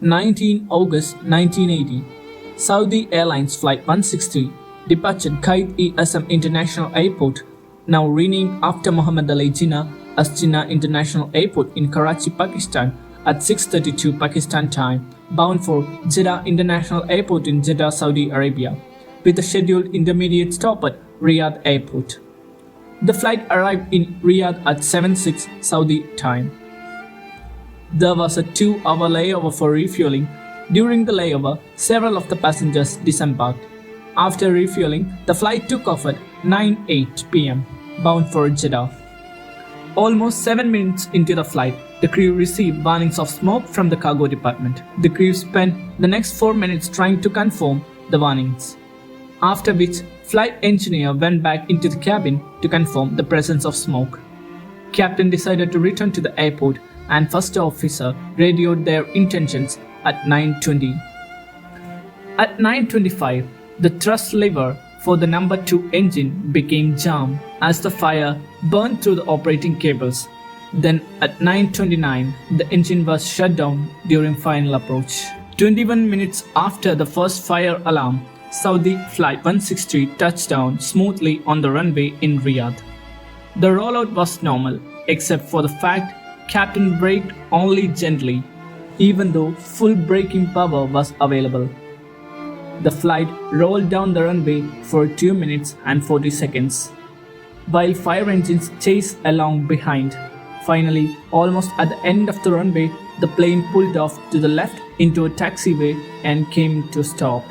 19 August 1980, Saudi Airlines Flight 160 departed Qaid-e-Azam International Airport, now renamed after Muhammad Ali Jinnah, as Jinnah International Airport in Karachi, Pakistan at 6:32 Pakistan time, bound for Jeddah International Airport in Jeddah, Saudi Arabia, with a scheduled intermediate stop at Riyadh Airport. The flight arrived in Riyadh at 7:06 Saudi time. There was a 2-hour layover for refueling. During the layover, several of the passengers disembarked. After refueling, the flight took off at 9:08 p.m., bound for Jeddah. Almost 7 minutes into the flight, the crew received warnings of smoke from the cargo department. The crew spent the next 4 minutes trying to confirm the warnings, after which flight engineer went back into the cabin to confirm the presence of smoke. Captain decided to return to the airport and first officer radioed their intentions at 9:20. At 9:25, the thrust lever for the number 2 engine became jammed as the fire burned through the operating cables. Then at 9:29, the engine was shut down during final approach. 21 minutes after the first fire alarm, Saudi Flight 160 touched down smoothly on the runway in Riyadh. The rollout was normal, except for the fact Captain braked only gently, even though full braking power was available. The flight rolled down the runway for 2 minutes and 40 seconds, while fire engines chased along behind. Finally, almost at the end of the runway, the plane pulled off to the left into a taxiway and came to stop.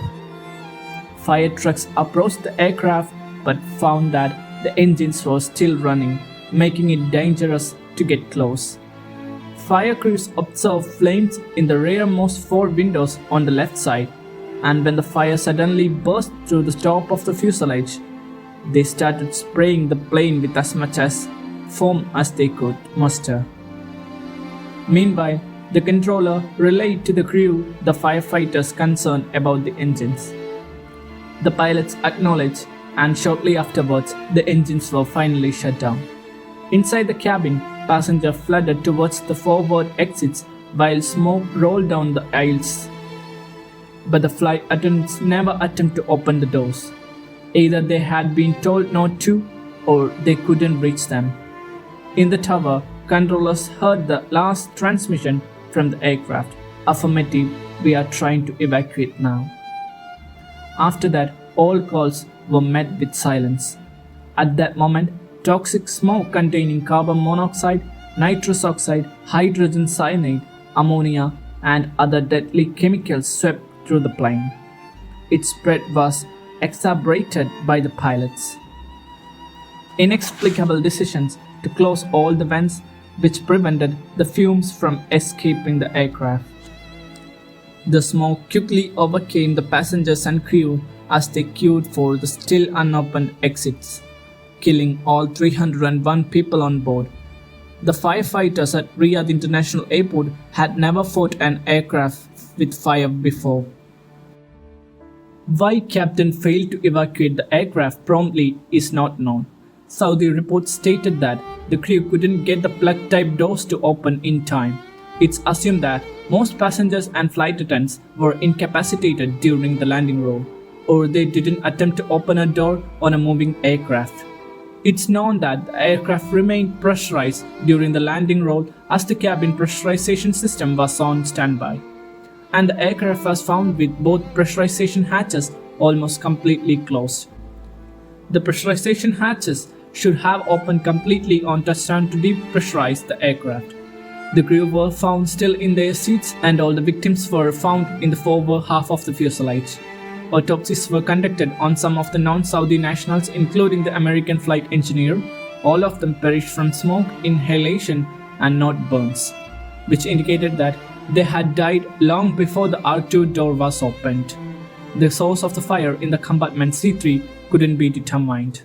Fire trucks approached the aircraft but found that the engines were still running, making it dangerous to get close. Fire crews observed flames in the rearmost 4 windows on the left side, and when the fire suddenly burst through the top of the fuselage, they started spraying the plane with as much foam as they could muster. Meanwhile, the controller relayed to the crew the firefighters' concern about the engines. The pilots acknowledged, and shortly afterwards, the engines were finally shut down. Inside the cabin, passengers flooded towards the forward exits while smoke rolled down the aisles. But the flight attendants never attempted to open the doors. Either they had been told not to, or they couldn't reach them. In the tower, controllers heard the last transmission from the aircraft. Affirmative, we are trying to evacuate now. After that, all calls were met with silence. At that moment, toxic smoke containing carbon monoxide, nitrous oxide, hydrogen cyanide, ammonia, and other deadly chemicals swept through the plane. Its spread was exacerbated by the pilots' inexplicable decisions to close all the vents, which prevented the fumes from escaping the aircraft. The smoke quickly overcame the passengers and crew as they queued for the still unopened exits, killing all 301 people on board. The firefighters at Riyadh International Airport had never fought an aircraft with fire before. Why Captain failed to evacuate the aircraft promptly is not known. Saudi reports stated that the crew couldn't get the plug-type doors to open in time. It's assumed that most passengers and flight attendants were incapacitated during the landing roll, or they didn't attempt to open a door on a moving aircraft. It's known that the aircraft remained pressurized during the landing roll as the cabin pressurization system was on standby, and the aircraft was found with both pressurization hatches almost completely closed. The pressurization hatches should have opened completely on touchdown to depressurize the aircraft. The crew were found still in their seats, and all the victims were found in the forward half of the fuselage. Autopsies were conducted on some of the non-Saudi nationals, including the American flight engineer. All of them perished from smoke inhalation and not burns, which indicated that they had died long before the R2 door was opened. The source of the fire in the compartment C3 couldn't be determined.